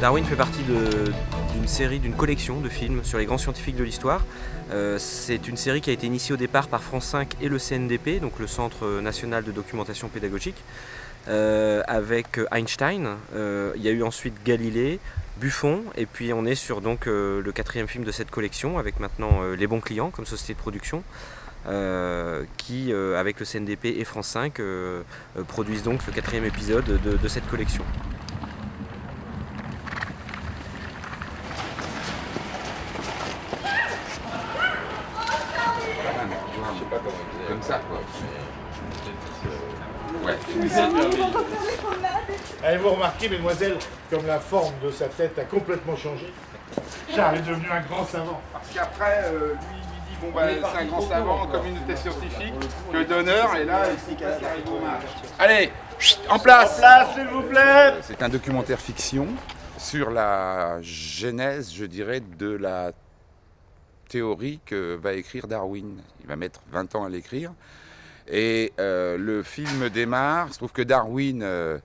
Darwin fait partie d'une série, d'une collection de films sur les grands scientifiques de l'histoire. C'est une série qui a été initiée au départ par France 5 et le CNDP, donc le Centre National de Documentation Pédagogique, avec Einstein. Il y a eu ensuite Galilée, Buffon, et puis on est sur donc, le 4e film de cette collection, avec maintenant Les Bons Clients comme société de production. Qui, avec le CNDP et France 5, produisent donc ce 4e épisode de cette collection. Comme ça, quoi. Ouais. Avez-vous remarqué, mesdemoiselles, comme la forme de sa tête a complètement changé? Charles est devenu un grand savant. Parce qu'après, lui, il dit, bon, bah, c'est un grand savant en communauté scientifique, que d'honneur, et là, il passe la règle au match. Allez, en place! En place, s'il vous plaît! C'est un documentaire fiction sur la genèse, je dirais, de la théorie que va écrire Darwin. Il va mettre 20 ans à l'écrire. Et le film démarre. Il se trouve que Darwin,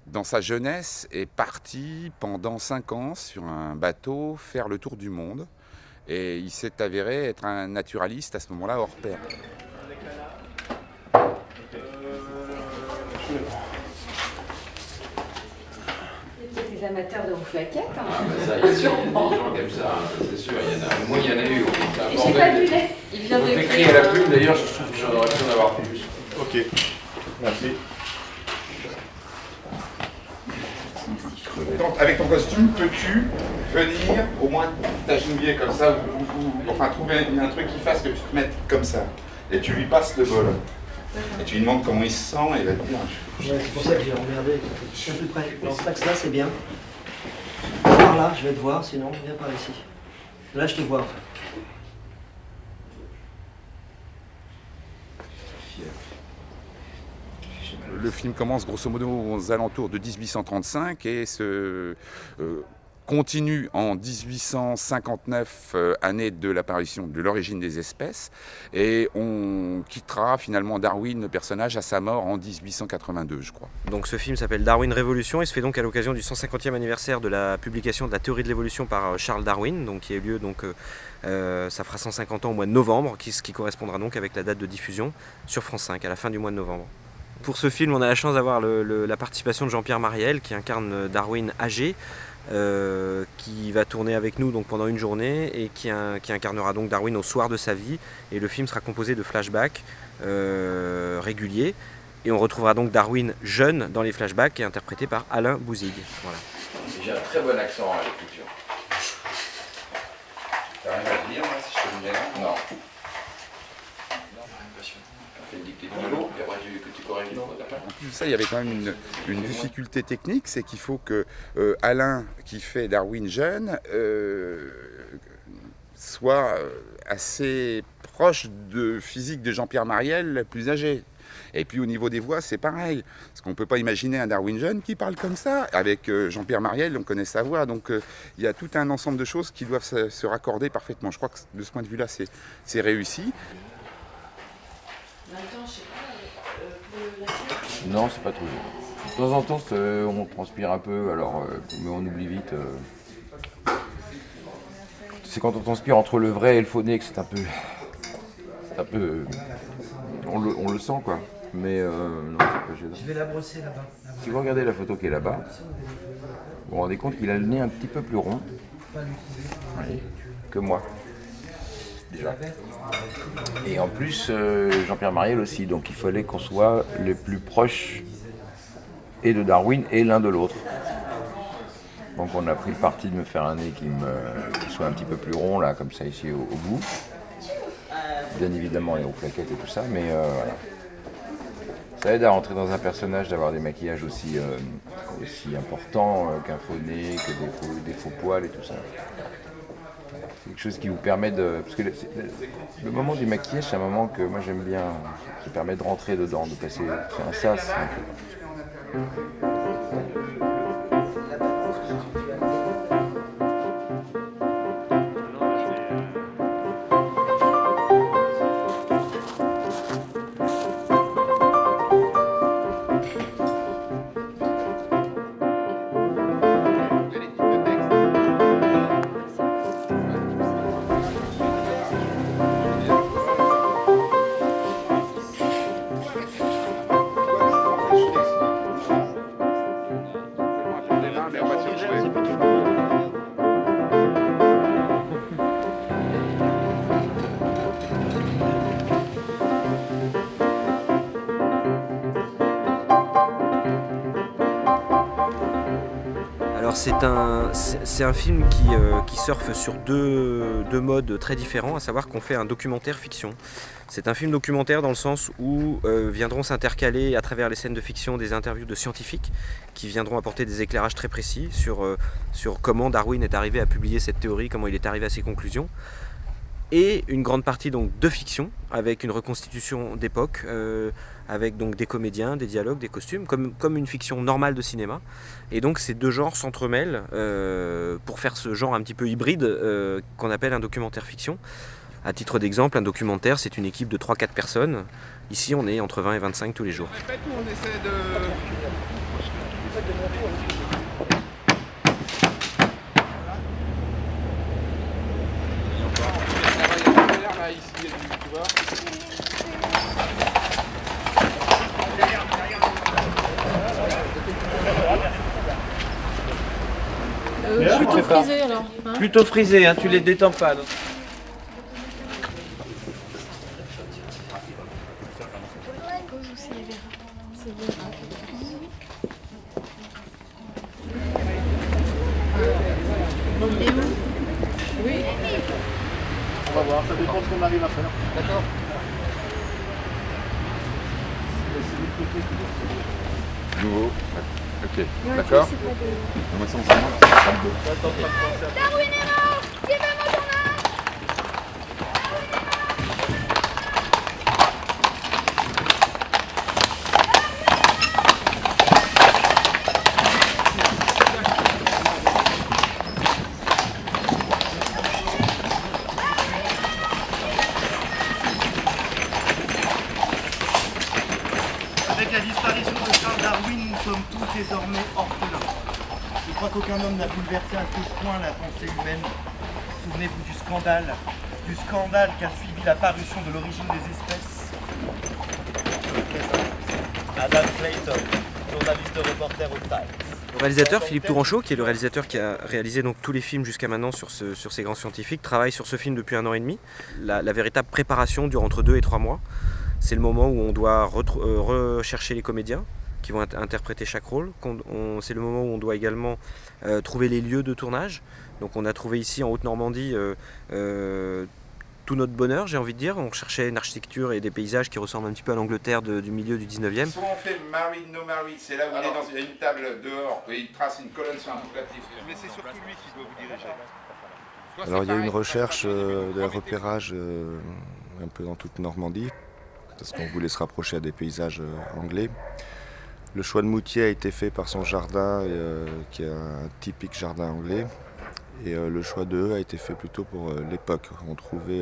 dans sa jeunesse, est parti pendant 5 ans sur un bateau faire le tour du monde. Et il s'est avéré être un naturaliste à ce moment-là hors pair. Des amateurs de rouflaquettes. Ah, bah ça, il y a des gens comme ça, hein, c'est sûr. Il y en a, moi, il y en a eu. J'ai pas vu les. Il vient de écrit à la plume, d'ailleurs, je trouve que j'en aurais pu en avoir plus. Ok, merci. Donc, avec ton costume, peux-tu venir au moins t'agenouiller comme ça ou enfin trouver un truc qui fasse que tu te mettes comme ça et tu lui passes le bol et tu lui demandes comment il se sent et il va te dire. Ouais, c'est pour ça que j'ai emmerdé. Je suis à peu près. Dans ce axe-là, c'est bien. Par là, je vais te voir, sinon, viens par ici. Là, je te vois en fait. Le film commence grosso modo aux alentours de 1835 et se continue en 1859, année de l'apparition de l'origine des espèces, et on quittera finalement Darwin, le personnage, à sa mort en 1882, je crois. Donc ce film s'appelle Darwin Révolution et se fait donc à l'occasion du 150e anniversaire de la publication de la théorie de l'évolution par Charles Darwin, donc qui a eu lieu, donc, ça fera 150 ans au mois de novembre, ce qui correspondra donc avec la date de diffusion sur France 5 à la fin du mois de novembre. Pour ce film, on a la chance d'avoir la participation de Jean-Pierre Mariel qui incarne Darwin âgé, qui va tourner avec nous donc pendant une journée et qui incarnera donc Darwin au soir de sa vie. Et le film sera composé de flashbacks réguliers. Et on retrouvera donc Darwin jeune dans les flashbacks, qui est interprété par Alain Bouzig. Voilà. J'ai un très bon accent à l'écriture. T'arrives à le lire, là, si je te le mets là? Non. Fais une dictée de l'eau, et après que tu corriges les fautes après. En plus de ça, il y avait quand même une difficulté technique, c'est qu'il faut que Alain, qui fait Darwin jeune, soit assez proche de physique de Jean-Pierre Mariel, plus âgé. Et puis au niveau des voix, c'est pareil. Parce qu'on ne peut pas imaginer un Darwin jeune qui parle comme ça. Avec Jean-Pierre Mariel, on connaît sa voix. Donc il y a tout un ensemble de choses qui doivent se raccorder parfaitement. Je crois que de ce point de vue-là, c'est réussi. Non, c'est pas trop dur. De temps en temps, on transpire un peu, alors, mais on oublie vite. C'est quand on transpire entre le vrai et le phoné que c'est un peu... On le sent, quoi. Mais non, c'est pas gênant. Je vais la brosser là-bas. Si vous regardez la photo qui est là-bas, vous vous rendez compte qu'il a le nez un petit peu plus rond que moi. Déjà. Et en plus, Jean-Pierre Mariel aussi, donc il fallait qu'on soit les plus proches et de Darwin et l'un de l'autre. Donc on a pris le parti de me faire un nez qui soit un petit peu plus rond, là, comme ça, ici au bout. Bien évidemment, et aux plaquettes et tout ça, mais voilà. Ça aide à rentrer dans un personnage, d'avoir des maquillages aussi importants qu'un faux nez, que des faux poils et tout ça. C'est quelque chose qui vous permet de... Parce que le moment du maquillage, c'est un moment que moi j'aime bien, qui permet de rentrer dedans, de passer... C'est un sas. Alors c'est un film qui surfe sur deux modes très différents, à savoir qu'on fait un documentaire fiction. C'est un film documentaire dans le sens où viendront s'intercaler à travers les scènes de fiction des interviews de scientifiques qui viendront apporter des éclairages très précis sur comment Darwin est arrivé à publier cette théorie, comment il est arrivé à ses conclusions. Et une grande partie donc de fiction, avec une reconstitution d'époque, avec donc des comédiens, des dialogues, des costumes, comme une fiction normale de cinéma. Et donc ces deux genres s'entremêlent pour faire ce genre un petit peu hybride qu'on appelle un documentaire fiction. À titre d'exemple, un documentaire, c'est une équipe de 3-4 personnes. Ici, on est entre 20 et 25 tous les jours. On répète ou on essaie de... Là, ici, il y a du, tu vois. Plutôt frisé alors. Hein, Plutôt frisé, hein, tu les détends pas. Donc. On va voir, ça dépend de ce qu'on arrive à faire. D'accord. Nouveau. Ok. D'accord. Moi, ça, on s'en Darwin est mort. Qui veut mon journal? Avec la disparition de Charles Darwin, nous sommes tous désormais orphelins. Je crois qu'aucun homme n'a bouleversé à ce point la pensée humaine. Souvenez-vous du scandale qui a suivi la parution de l'origine des espèces. Adam Clayton, journaliste reporter au Times. Le réalisateur Philippe Tourangeau, qui est le réalisateur qui a réalisé donc tous les films jusqu'à maintenant sur ces grands scientifiques, travaille sur ce film depuis 1 an et demi. La véritable préparation dure entre 2 et 3 mois. C'est le moment où on doit rechercher les comédiens qui vont interpréter chaque rôle. C'est le moment où on doit également trouver les lieux de tournage. Donc on a trouvé ici en Haute-Normandie tout notre bonheur, j'ai envie de dire. On cherchait une architecture et des paysages qui ressemblent un petit peu à l'Angleterre du milieu du 19e. Soit on fait Married, no married, c'est là où il y a une table dehors et il trace une colonne sur un bout papier. Mais c'est surtout lui qui doit vous diriger. Alors il y a une recherche de repérage un peu dans toute Normandie, parce qu'on voulait se rapprocher à des paysages anglais. Le choix de Moutier a été fait par son jardin, qui est un typique jardin anglais. Et le choix de E a été fait plutôt pour l'époque. On trouvait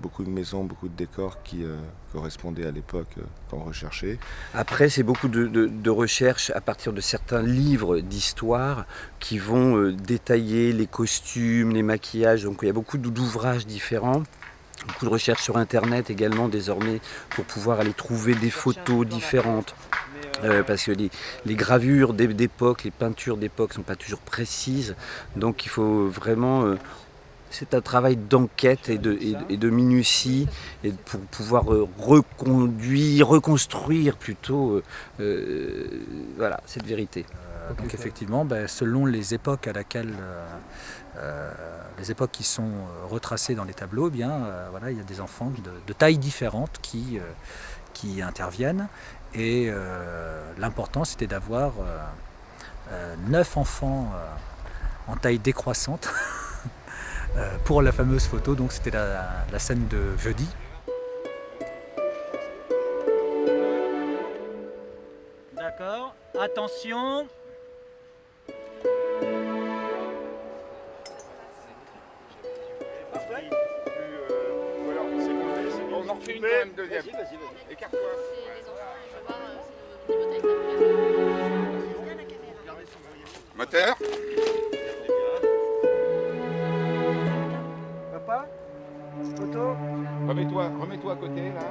beaucoup de maisons, beaucoup de décors qui correspondaient à l'époque qu'on recherchait. Après, c'est beaucoup de recherches à partir de certains livres d'histoire qui vont détailler les costumes, les maquillages. Donc il y a beaucoup d'ouvrages différents. Beaucoup de recherches sur Internet également désormais pour pouvoir aller trouver des photos différentes. Parce que les gravures d'époque, les peintures d'époque ne sont pas toujours précises. Donc il faut vraiment... c'est un travail d'enquête et de minutie et pour pouvoir reconstruire plutôt voilà, cette vérité. Donc effectivement, selon les époques à laquelle, les époques qui sont retracées dans les tableaux, voilà, il y a des enfants de tailles différentes qui interviennent. Et l'important, c'était d'avoir 9 enfants en taille décroissante pour la fameuse photo. Donc c'était la scène de jeudi. D'accord, attention. On en refait une quand même, deuxième. Écarte-toi. Moteur. Papa, photo. Remets-toi à côté là.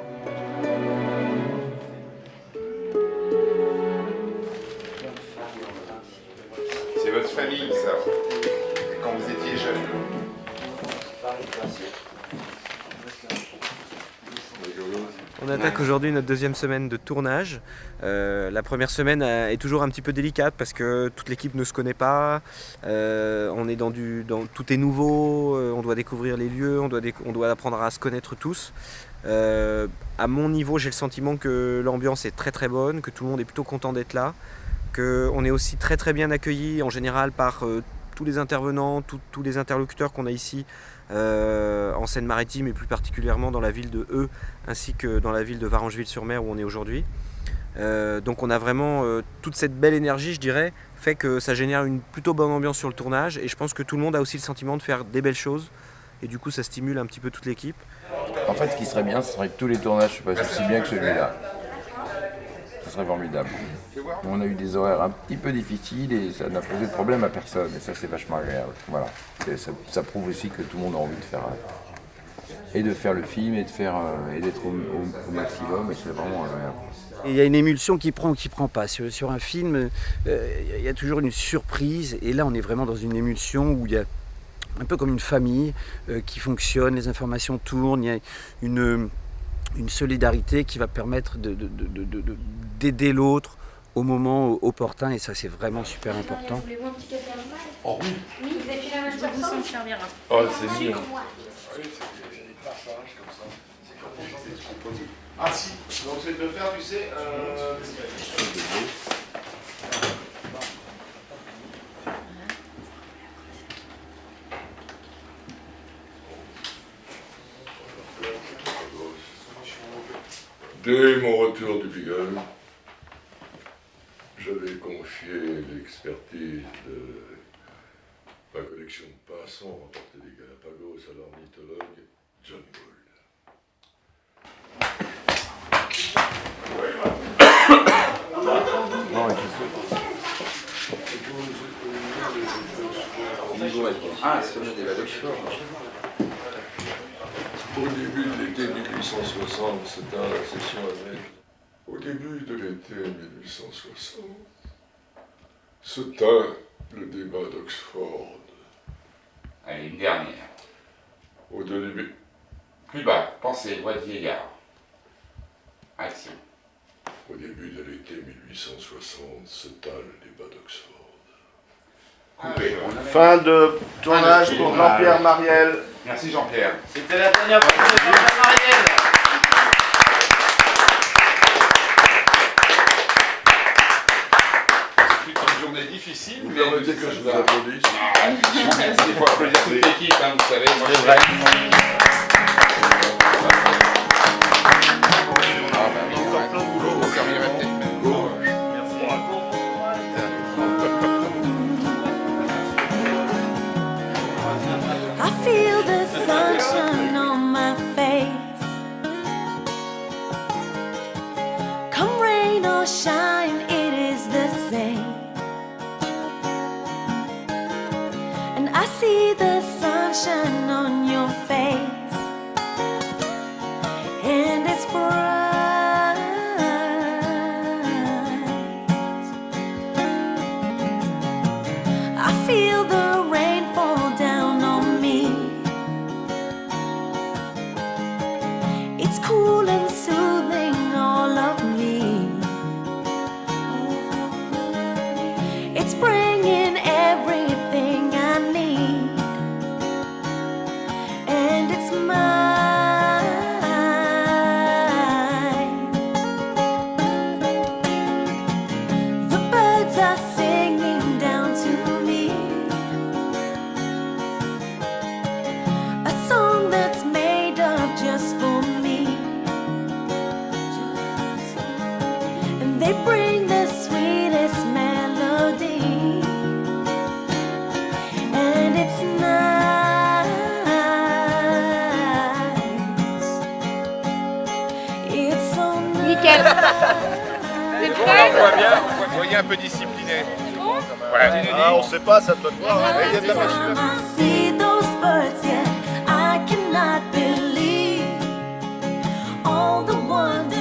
C'est votre famille ça. Quand vous étiez jeune. On attaque aujourd'hui notre deuxième semaine de tournage. La première semaine est toujours un petit peu délicate parce que toute l'équipe ne se connaît pas. On est tout est nouveau, on doit découvrir les lieux, on doit apprendre à se connaître tous. À mon niveau, j'ai le sentiment que l'ambiance est très très bonne, que tout le monde est plutôt content d'être là, qu'on est aussi très très bien accueillis en général par tous les intervenants, tous les interlocuteurs qu'on a ici en Seine-Maritime et plus particulièrement dans la ville de Eu ainsi que dans la ville de Varengeville-sur-Mer où on est aujourd'hui. Donc on a vraiment toute cette belle énergie, je dirais, fait que ça génère une plutôt bonne ambiance sur le tournage et je pense que tout le monde a aussi le sentiment de faire des belles choses et du coup ça stimule un petit peu toute l'équipe. En fait, ce qui serait bien, ce serait que tous les tournages se passent aussi bien que celui-là. Ce serait formidable. On a eu des horaires un petit peu difficiles et ça n'a posé de problème à personne. Et ça, c'est vachement agréable. Voilà. Ça prouve aussi que tout le monde a envie de faire et de faire le film et d'être au maximum. Et c'est vraiment agréable. Et il y a une émulsion qui prend ou qui prend pas. Sur un film, il y a toujours une surprise. Et là, on est vraiment dans une émulsion où il y a un peu comme une famille qui fonctionne, les informations tournent, il y a une solidarité qui va permettre d'aider l'autre au moment opportun et ça c'est vraiment super important. Voulez-vous un petit café normal? Oh oui. Oui, vous avez fait la même chose. Je vous en servir un. Oh, c'est mignon. Ah si, donc c'est de faire, tu sais, Dès mon retour du Beagle, j'avais confié l'expertise de ma collection de passants emportés des Galapagos à l'ornithologue John Gould. Ah, c'est le débat d'Oxford. Au début de l'été 1860, c'était la session avec. Au début de l'été 1860, se tint le débat d'Oxford. Allez, une dernière. Au début. Plus bas, pensez, voix de vieillard. Action. Au début de l'été 1860, se tint le débat d'Oxford. fin de tournage pour Jean-Pierre Mariel. Merci Jean-Pierre. C'était la dernière fois de Jean-Pierre Mariel. C'est une journée difficile, Vous mais permettez que je vous applaudisse. merci, il faut applaudir toute l'équipe, hein, vous savez. Moi, C'est vrai. Encore plein de boulot, vous servirait peut-être. I feel the sunshine on my face. Come rain or shine, it is the same. And I see the sunshine on your face, and it's bright. I feel the rain fall down on me. It's cool and soothing all of me. It's bringing everything I need, and it's mine. The birds are singing down to me a song that's made up just for me, and they bring the sweetest melody, and it's nice. It's so nice. Nickel. T'es prêt? Vous voyez un peu discipliné. Voilà. Ah, on sait pas, ça doit te voir. Il y a de la machine. I see those birds, yeah, I cannot believe all the wonders